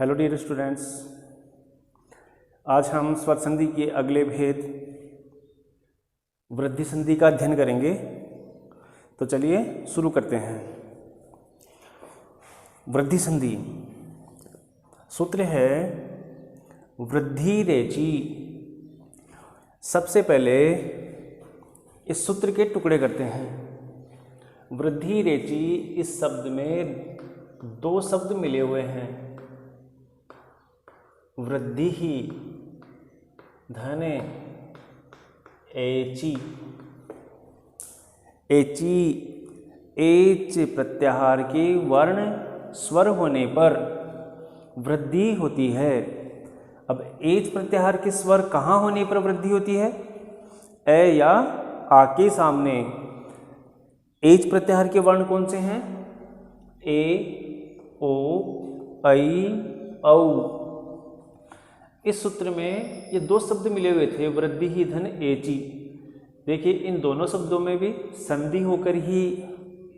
Hello dear students, आज हम स्वर संधि के अगले भेद वृद्धि संधि का अध्ययन करेंगे। तो चलिए शुरू करते हैं। वृद्धि संधि सूत्र है वृद्धि रेचि। सबसे पहले इस सूत्र के टुकड़े करते हैं। वृद्धि रेचि इस शब्द में दो शब्द मिले हुए हैं, वृद्धि ही धन एचि। एचि एच प्रत्याहार के वर्ण स्वर होने पर वृद्धि होती है। अब एच प्रत्याहार के स्वर कहाँ होने पर वृद्धि होती है? ए या आ के सामने। एच प्रत्याहार के वर्ण कौन से हैं? ए, ओ, ऐ, औ। इस सूत्र में ये दो शब्द मिले हुए थे, वृद्धि ही धन एचि। देखिए इन दोनों शब्दों में भी संधि होकर ही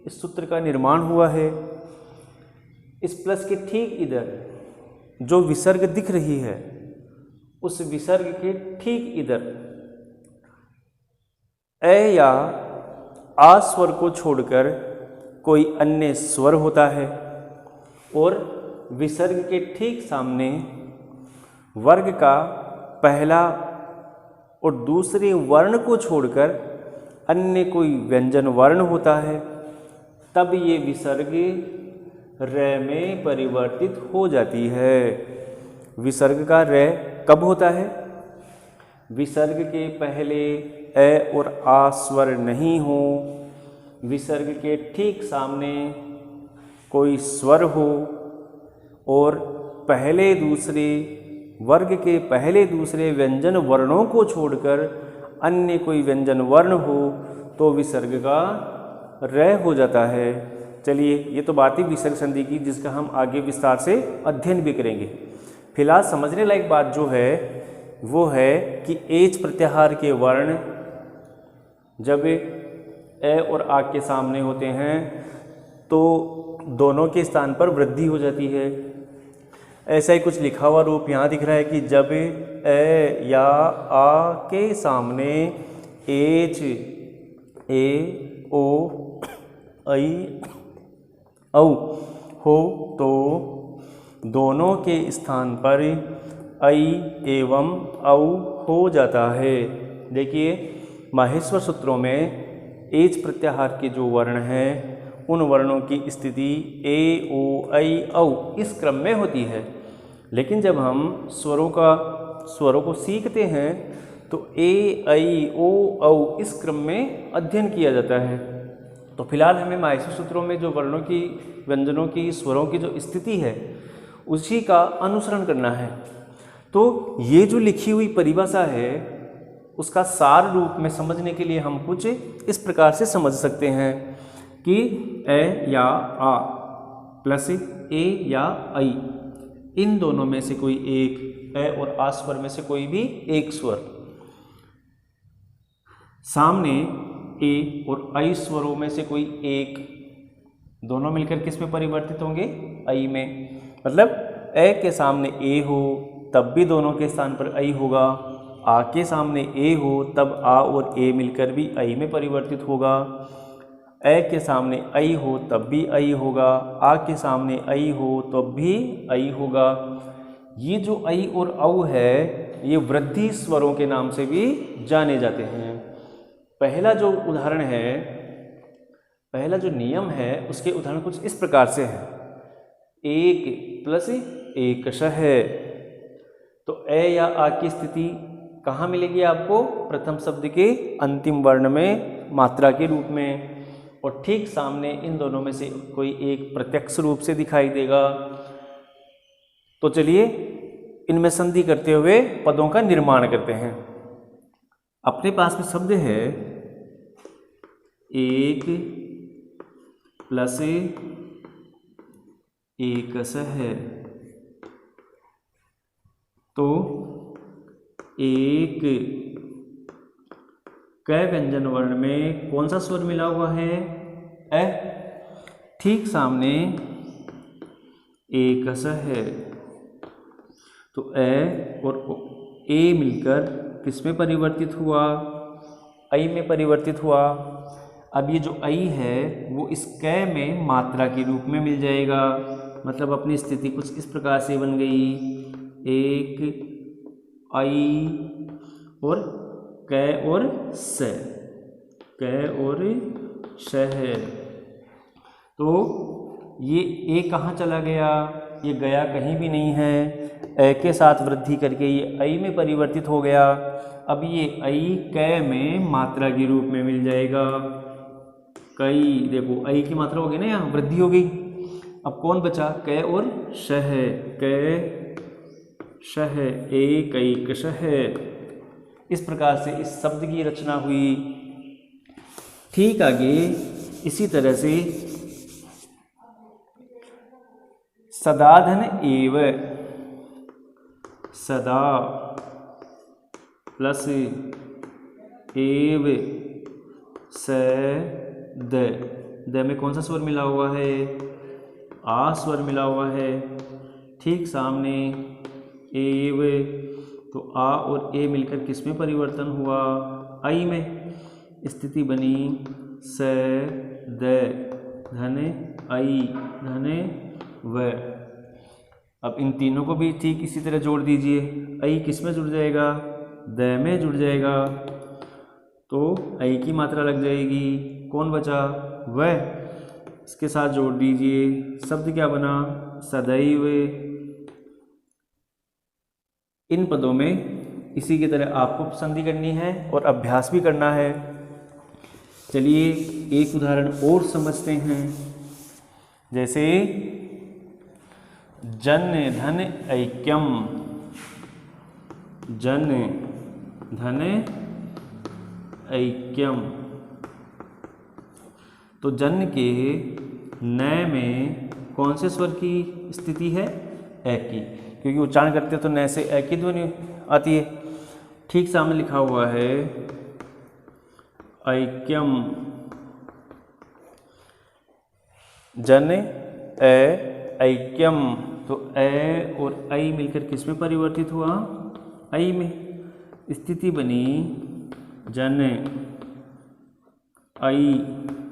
इस सूत्र का निर्माण हुआ है। इस प्लस के ठीक इधर जो विसर्ग दिख रही है, उस विसर्ग के ठीक इधर ए या आ स्वर को छोड़कर कोई अन्य स्वर होता है और विसर्ग के ठीक सामने वर्ग का पहला और दूसरे वर्ण को छोड़कर अन्य कोई व्यंजन वर्ण होता है, तब ये विसर्ग रे में परिवर्तित हो जाती है। विसर्ग का रे कब होता है? विसर्ग के पहले ए और आ स्वर नहीं हो, विसर्ग के ठीक सामने कोई स्वर हो और पहले दूसरे वर्ग के पहले दूसरे व्यंजन वर्णों को छोड़कर अन्य कोई व्यंजन वर्ण हो, तो विसर्ग का रे हो जाता है। चलिए ये तो बात ही विसर्ग संधि की, जिसका हम आगे विस्तार से अध्ययन भी करेंगे। फिलहाल समझने लायक बात जो है वो है कि एच प्रत्याहार के वर्ण जब ए और आ के सामने होते हैं तो दोनों के स्थान पर वृद्धि हो जाती है। ऐसा ही कुछ लिखा हुआ रूप यहाँ दिख रहा है कि जब ए या आ के सामने एच, ए, ओ, ऐ, औ हो तो दोनों के स्थान पर ऐ एवं औ हो जाता है। देखिए माहेश्वर सूत्रों में एच प्रत्याहार के जो वर्ण हैं उन वर्णों की स्थिति ए, ओ, ऐ, औ इस क्रम में होती है। लेकिन जब हम स्वरों को सीखते हैं तो ए, ऐ, ओ, औ इस क्रम में अध्ययन किया जाता है। तो फिलहाल हमें माहेश्वर सूत्रों में जो वर्णों की, व्यंजनों की, स्वरों की जो स्थिति है उसी का अनुसरण करना है। तो ये जो लिखी हुई परिभाषा है उसका सार रूप में समझने के लिए हम कुछ इस प्रकार से समझ सकते हैं कि ए या आ प्लस ए या ऐ, इन दोनों में से कोई एक, ए और आ स्वर में से कोई भी एक स्वर सामने ए और ऐ स्वरों में से कोई एक, दोनों मिलकर किस में परिवर्तित होंगे? ऐ में। मतलब ए के सामने ए हो तब भी दोनों के स्थान पर ऐ होगा, आ के सामने ए हो तब आ और ए मिलकर भी ऐ में परिवर्तित होगा, ए के सामने ऐ हो तब भी ऐ होगा, आ के सामने ऐ हो तब भी ऐ होगा। ये जो ऐ और औ है ये वृद्धि स्वरों के नाम से भी जाने जाते हैं। पहला जो उदाहरण है, पहला जो नियम है उसके उदाहरण कुछ इस प्रकार से है। एक प्लस एकश है। तो ए या आ की स्थिति कहाँ मिलेगी आपको? प्रथम शब्द के अंतिम वर्ण में मात्रा के रूप में, और ठीक सामने इन दोनों में से कोई एक प्रत्यक्ष रूप से दिखाई देगा। तो चलिए इनमें संधि करते हुए पदों का निर्माण करते हैं। अपने पास में शब्द है एक प्लस एकश है। तो एक क व्यंजन वर्ण में कौन सा स्वर मिला हुआ है? ए। ठीक सामने एकश है। तो ए और ए मिलकर किस में परिवर्तित हुआ? ऐ में परिवर्तित हुआ। अब ये जो ऐ है वो इस कै में मात्रा के रूप में मिल जाएगा। मतलब अपनी स्थिति कुछ इस प्रकार से बन गई, एक ऐ और कै और स, कै और श है। तो ये ए कहाँ चला गया? ये गया कहीं भी नहीं है। ए के साथ वृद्धि करके ये ऐ में परिवर्तित हो गया। अब ये ऐ कै में मात्रा के रूप में मिल जाएगा। कई, देखो ऐ की मात्रा हो गई ना, यहाँ वृद्धि हो गई। अब कौन बचा? कै और श है, कै श है, एक ऐक श है। इस प्रकार से इस शब्द की रचना हुई। ठीक आगे इसी तरह से सदाधन एव, सदा प्लस एव स द में कौन सा स्वर मिला हुआ है? आ स्वर मिला हुआ है। ठीक सामने एव, तो आ और ए मिलकर किस में परिवर्तन हुआ? ऐ में। स्थिति बनी स द धन ऐ धन व। अब इन तीनों को भी ठीक इसी तरह जोड़ दीजिए। ऐ किस में जुड़ जाएगा? द में जुड़ जाएगा। तो ऐ की मात्रा लग जाएगी। कौन बचा? वह। इसके साथ जोड़ दीजिए। शब्द क्या बना? सदैव। इन पदों में इसी की तरह आपको संधि करनी है और अभ्यास भी करना है। चलिए एक उदाहरण और समझते हैं। जैसे जन धन ऐक्यम, जन धन ऐक्यम। तो जन के न में कौन से स्वर की स्थिति है? ए की, क्योंकि उच्चारण करते हैं तो न से ए की ध्वनि आती है। ठीक सामने लिखा हुआ है ऐक्यम, जन ए ऐक्यम। तो ए और ऐ मिलकर किस में परिवर्तित हुआ? ऐ में। स्थिति बनी जन ऐ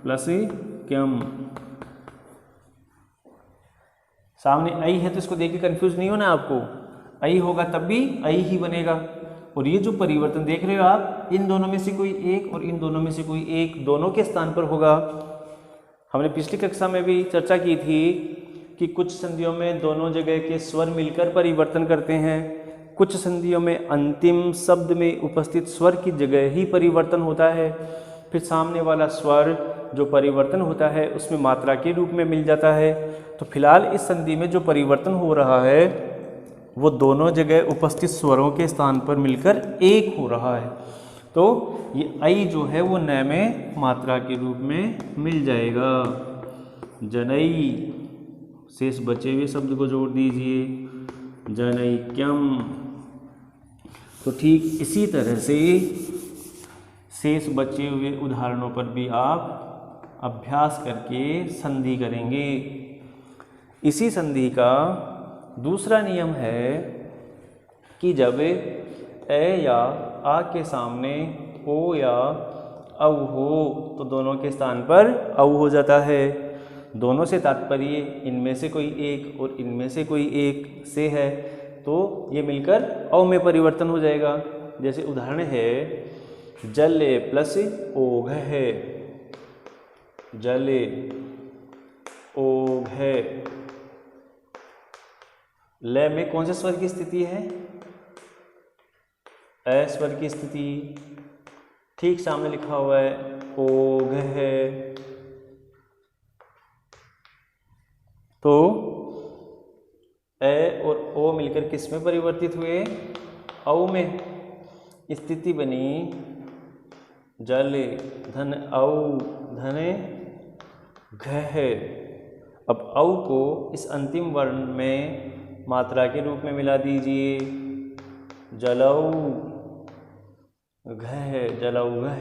प्लस क्यम। सामने ऐ है तो इसको देख के कंफ्यूज नहीं होना आपको। ऐ होगा तब भी ऐ ही बनेगा। और ये जो परिवर्तन देख रहे हो आप, इन दोनों में से कोई एक और इन दोनों में से कोई एक दोनों के स्थान पर होगा। हमने पिछली कक्षा में भी चर्चा की थी कि कुछ संधियों में दोनों जगह के स्वर मिलकर परिवर्तन करते हैं। कुछ संधियों में अंतिम शब्द में उपस्थित स्वर की जगह ही परिवर्तन होता है। फिर सामने वाला स्वर जो परिवर्तन होता है उसमें मात्रा के रूप में मिल जाता है। तो फिलहाल इस संधि में जो परिवर्तन हो रहा है वो दोनों जगह उपस्थित स्वरों के स्थान पर मिलकर एक हो रहा है। तो ये ऐ जो है वो न में मात्रा के रूप में मिल जाएगा। जनई, शेष बचे हुए शब्द को जोड़ दीजिए, जनैक्यम। तो ठीक इसी तरह से शेष बचे हुए उदाहरणों पर भी आप अभ्यास करके संधि करेंगे। इसी संधि का दूसरा नियम है कि जब ए या आ के सामने ओ या औ हो तो दोनों के स्थान पर औ हो जाता है। दोनों से तात्पर्य इनमें से कोई एक और इनमें से कोई एक से है, तो ये मिलकर औ में परिवर्तन हो जाएगा। जैसे उदाहरण है जले प्लस ओघ है, जले ओघ है। ल में कौन से स्वर की स्थिति है? ए स्वर की स्थिति। ठीक सामने लिखा हुआ है ओघ है। तो ए और ओ मिलकर किस में परिवर्तित हुए? औ में। स्थिति बनी जल धन औ धन घ। अब औ को इस अंतिम वर्ण में मात्रा के रूप में मिला दीजिए, जलौ घ, जलौ घ।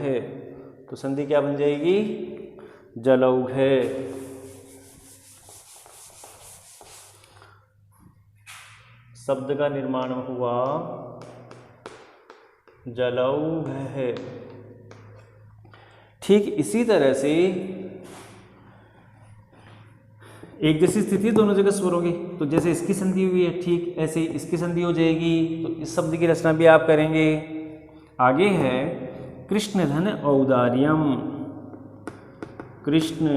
तो संधि क्या बन जाएगी? जलौ घ। शब्द का निर्माण हुआ जलौघ है। ठीक इसी तरह से एक जैसी स्थिति दोनों जगह स्वर होगी, तो जैसे इसकी संधि हुई है ठीक ऐसे ही इसकी संधि हो जाएगी, तो इस शब्द की रचना भी आप करेंगे। आगे है कृष्ण धन औदार्यम, कृष्ण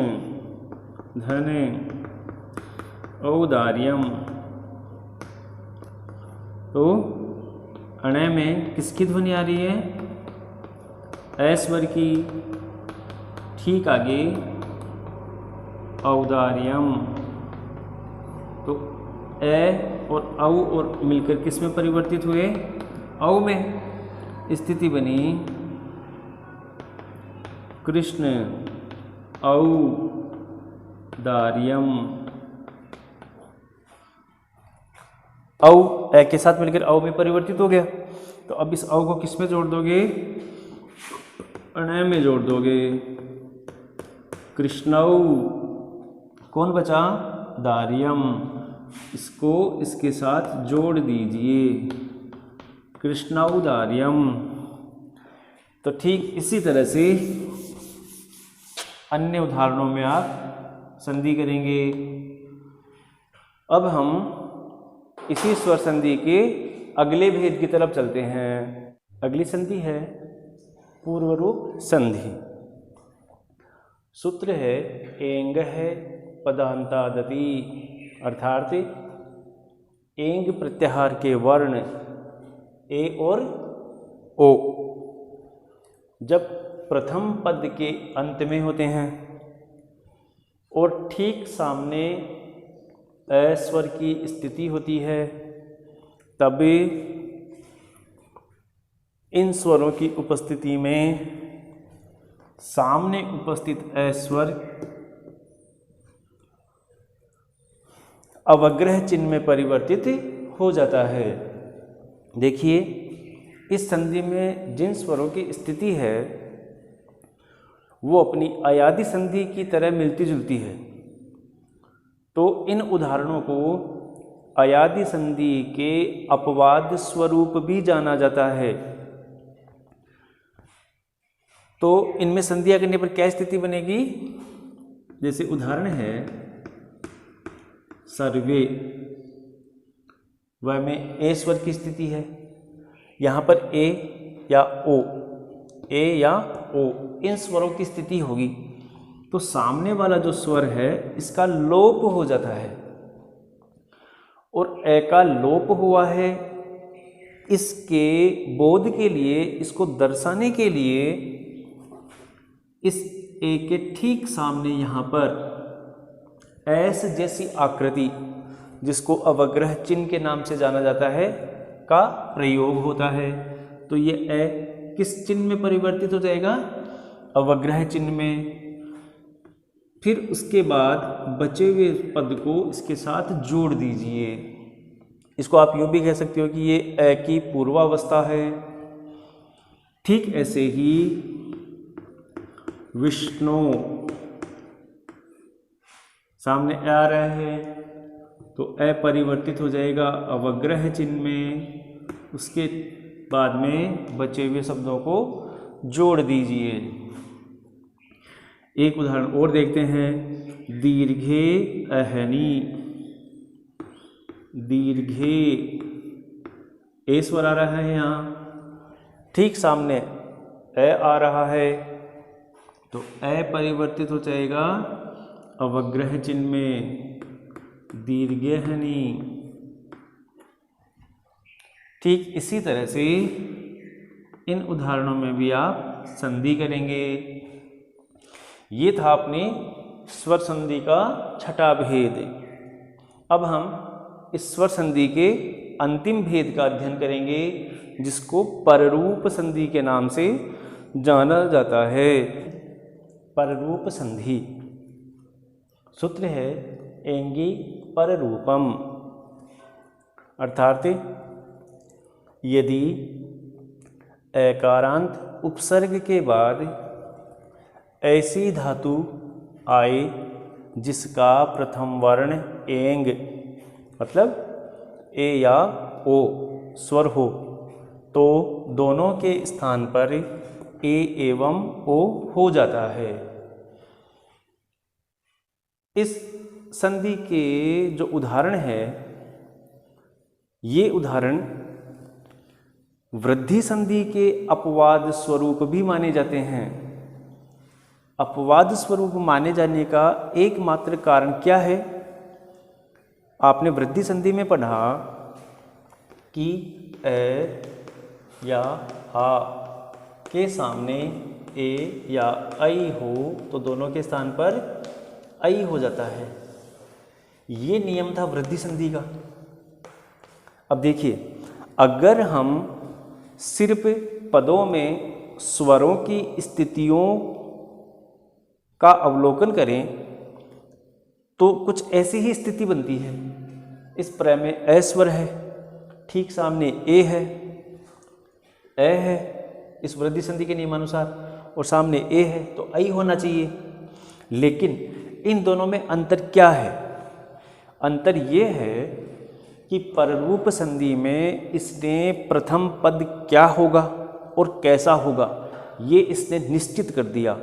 धन औदार्यम। तो अणय में किसकी ध्वनि आ रही है? ए स्वर की। ठीक आगे औदार्यम, तो ए और औ और मिलकर किस में परिवर्तित हुए? औ में। स्थिति बनी कृष्ण औदार्यम। औ ए के साथ मिलकर औ में परिवर्तित हो गया, तो अब इस औ को किस में जोड़ दोगे? अणय में जोड़ दोगे। कृष्णौ, कौन बचा? दार्यम। इसको इसके साथ जोड़ दीजिए, कृष्णौदार्यम। तो ठीक इसी तरह से अन्य उदाहरणों में आप संधि करेंगे। अब हम इसी स्वर संधि के अगले भेद की तरफ चलते हैं। अगली संधि है पूर्व रूप संधि। सूत्र है एंग है पदांतादति, अर्थात एंग प्रत्याहार के वर्ण ए और ओ जब प्रथम पद के अंत में होते हैं और ठीक सामने ए स्वर की स्थिति होती है, तब इन स्वरों की उपस्थिति में सामने उपस्थित ए स्वर अवग्रह चिन्ह में परिवर्तित हो जाता है। देखिए इस संधि में जिन स्वरों की स्थिति है वो अपनी अयादि संधि की तरह मिलती जुलती है, तो इन उदाहरणों को अयादि संधि के अपवाद स्वरूप भी जाना जाता है। तो इनमें संधियां करने पर क्या स्थिति बनेगी? जैसे उदाहरण है सर्वे, वह में ए स्वर की स्थिति है, यहाँ पर ए या ओ, ए या ओ इन स्वरों की स्थिति होगी, तो सामने वाला जो स्वर है इसका लोप हो जाता है, और ए का लोप हुआ है। इसके बोध के लिए, इसको दर्शाने के लिए इस ए के ठीक सामने यहाँ पर ऐस जैसी आकृति, जिसको अवग्रह चिन्ह के नाम से जाना जाता है, का प्रयोग होता है। तो ये ए किस चिन्ह में परिवर्तित हो जाएगा? अवग्रह चिन्ह में। फिर उसके बाद बचे हुए पद को इसके साथ जोड़ दीजिए। इसको आप यूँ भी कह सकते हो कि ये ए की पूर्वावस्था है। ठीक ऐसे ही विष्णु, सामने ए आ रहा है तो ए परिवर्तित हो जाएगा अवग्रह चिन्ह में। उसके बाद में बचे हुए शब्दों को जोड़ दीजिए। एक उदाहरण और देखते हैं, दीर्घे अहनी। दीर्घे ए स्वर आ रहा है यहाँ, ठीक सामने ए आ रहा है, तो ए परिवर्तित हो जाएगा अवग्रह चिन्ह में, दीर्घेहनी। ठीक इसी तरह से इन उदाहरणों में भी आप संधि करेंगे। ये था अपनी स्वर संधि का छठा भेद। अब हम इस स्वर संधि के अंतिम भेद का अध्ययन करेंगे, जिसको पररूप संधि के नाम से जाना जाता है। पररूप संधि सूत्र है एंगी पररूपम, अर्थात यदि एकारांत उपसर्ग के बाद ऐसी धातु आए जिसका प्रथम वर्ण एंग, मतलब ए या ओ स्वर हो तो दोनों के स्थान पर ए एवं ओ हो जाता है। इस संधि के जो उदाहरण है, ये उदाहरण वृद्धि संधि के अपवाद स्वरूप भी माने जाते हैं। अपवाद स्वरूप माने जाने का एकमात्र कारण क्या है? आपने वृद्धि संधि में पढ़ा कि ए या आ के सामने ए या आई हो तो दोनों के स्थान पर आई हो जाता है। ये नियम था वृद्धि संधि का। अब देखिए, अगर हम सिर्फ पदों में स्वरों की स्थितियों का अवलोकन करें तो कुछ ऐसी ही स्थिति बनती है। इस प्रय में ए स्वर है, ठीक सामने ए है, ए है इस वृद्धि संधि के नियमानुसार, और सामने ए है तो आई होना चाहिए। लेकिन इन दोनों में अंतर क्या है? अंतर ये है कि पररूप संधि में इसने प्रथम पद क्या होगा और कैसा होगा ये इसने निश्चित कर दिया,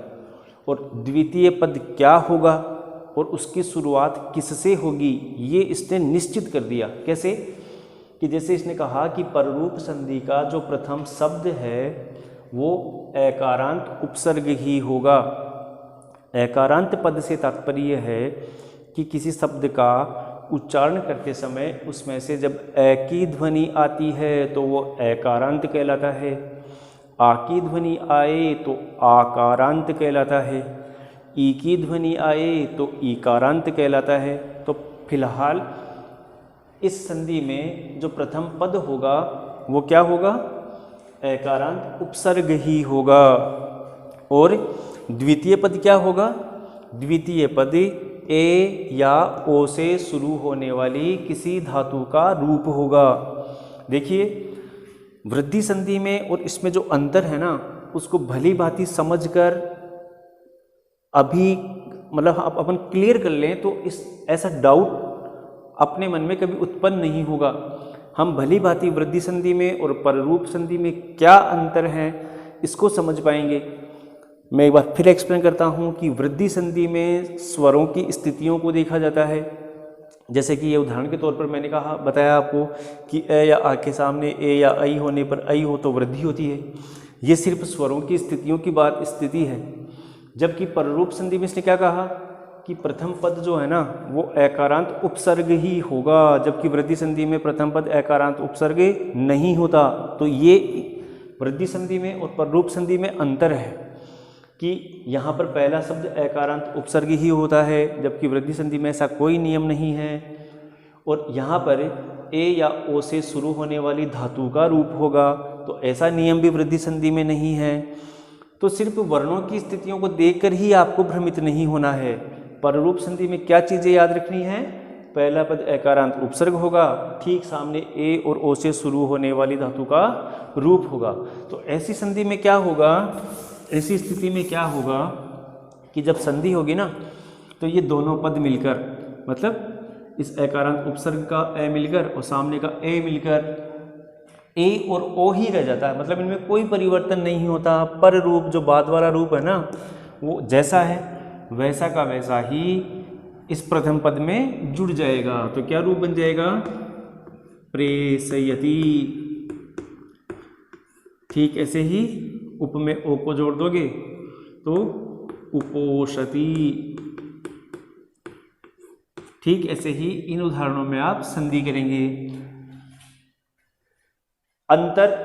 और द्वितीय पद क्या होगा और उसकी शुरुआत किससे होगी ये इसने निश्चित कर दिया। कैसे? कि जैसे इसने कहा कि पररूप संधि का जो प्रथम शब्द है वो एकारांत उपसर्ग ही होगा। एकारांत पद से तात्पर्य है कि किसी शब्द का उच्चारण करते समय उसमें से जब ए की ध्वनि आती है तो वो एकारांत कहलाता है, आ की ध्वनि आए तो आकारांत कहलाता है, ई की ध्वनि आए तो ईकारांत कहलाता है। तो फिलहाल इस संधि में जो प्रथम पद होगा वो क्या होगा? एकारांत उपसर्ग ही होगा। और द्वितीय पद क्या होगा? द्वितीय पद ए या ओ से शुरू होने वाली किसी धातु का रूप होगा। देखिए, वृद्धि संधि में और इसमें जो अंतर है ना उसको भली भांति समझकर अभी मतलब आप अपन क्लियर कर लें तो इस ऐसा डाउट अपने मन में कभी उत्पन्न नहीं होगा। हम भली भांति वृद्धि संधि में और पररूप संधि में क्या अंतर है इसको समझ पाएंगे। मैं एक बार फिर एक्सप्लेन करता हूँ कि वृद्धि संधि में स्वरों की स्थितियों को देखा जाता है। जैसे कि ये उदाहरण के तौर पर मैंने बताया आपको कि ए या आ के सामने ए या आई होने पर आई हो तो वृद्धि होती है। ये सिर्फ स्वरों की स्थितियों की स्थिति है। जबकि पररूप संधि में इसने क्या कहा कि प्रथम पद जो है ना वो एकारांत उपसर्ग ही होगा, जबकि वृद्धि संधि में प्रथम पद एकारांत उपसर्ग नहीं होता। तो ये वृद्धि संधि में और पररूप संधि में अंतर है कि यहाँ पर पहला शब्द एकारांत उपसर्ग ही होता है, जबकि वृद्धि संधि में ऐसा कोई नियम नहीं है। और यहाँ पर ए या ओ से शुरू होने वाली धातु का रूप होगा, तो ऐसा नियम भी वृद्धि संधि में नहीं है। तो सिर्फ वर्णों की स्थितियों को देखकर ही आपको भ्रमित नहीं होना है। पररूप संधि में क्या चीज़ें याद रखनी है? पहला पद एकारांत उपसर्ग होगा, ठीक सामने ए और ओ से शुरू होने वाली धातु का रूप होगा। तो ऐसी संधि में क्या होगा? ऐसी स्थिति में क्या होगा कि जब संधि होगी ना तो ये दोनों पद मिलकर, मतलब इस एकारांत उपसर्ग का ए मिलकर और सामने का ए मिलकर ए और ओ ही रह जाता है। मतलब इनमें कोई परिवर्तन नहीं होता। पर रूप जो बाद वाला रूप है ना वो जैसा है वैसा का वैसा ही इस प्रथम पद में जुड़ जाएगा। तो क्या रूप बन जाएगा? प्रेषयति। ठीक ऐसे ही उप में ओ को जोड़ दोगे तो उपोषति। ठीक ऐसे ही इन उदाहरणों में आप संधि करेंगे। अंतर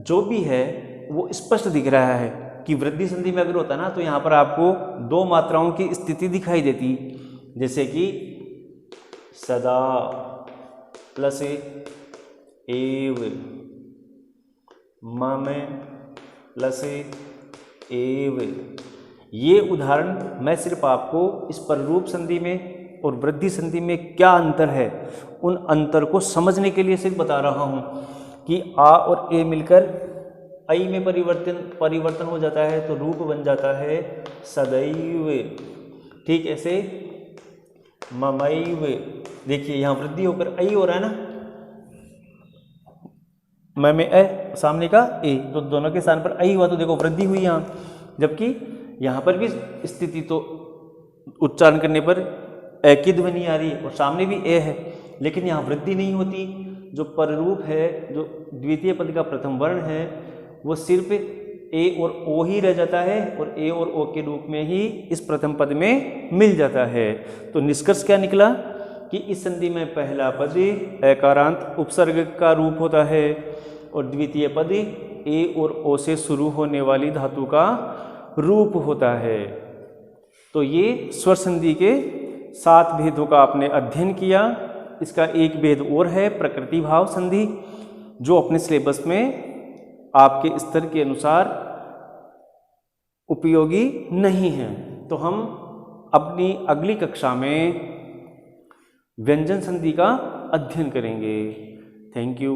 जो भी है वो स्पष्ट दिख रहा है कि वृद्धि संधि में अगर होता ना तो यहाँ पर आपको दो मात्राओं की स्थिति दिखाई देती, जैसे कि सदा प्लस एव, मम प्लस एव। ये उदाहरण मैं सिर्फ आपको इस पररूप संधि में और वृद्धि संधि में क्या अंतर है उन अंतर को समझने के लिए सिर्फ बता रहा हूँ कि आ और ए मिलकर आई में परिवर्तन हो जाता है तो रूप बन जाता है सदैव। ठीक ऐसे ममैव। देखिए यहाँ वृद्धि होकर आई हो रहा है ना, म में अ, सामने का ए, तो दोनों के स्थान पर आई हुआ, तो देखो वृद्धि हुई यहाँ। जबकि यहाँ पर भी स्थिति तो उच्चारण करने पर ए की ध्वनि आ रही है और सामने भी ए है, लेकिन यहाँ वृद्धि नहीं होती। जो पररूप है, जो द्वितीय पद का प्रथम वर्ण है, वो सिर्फ ए और ओ ही रह जाता है और ए और ओ के रूप में ही इस प्रथम पद में मिल जाता है। तो निष्कर्ष क्या निकला कि इस संधि में पहला पद एकारांत उपसर्ग का रूप होता है और द्वितीय पद ए और ओ से शुरू होने वाली धातु का रूप होता है। तो ये स्वर संधि के 7 भेदों का आपने अध्ययन किया। इसका एक भेद और है प्रकृति भाव संधि, जो अपने सिलेबस में आपके स्तर के अनुसार उपयोगी नहीं है। तो हम अपनी अगली कक्षा में व्यंजन संधि का अध्ययन करेंगे। Thank you.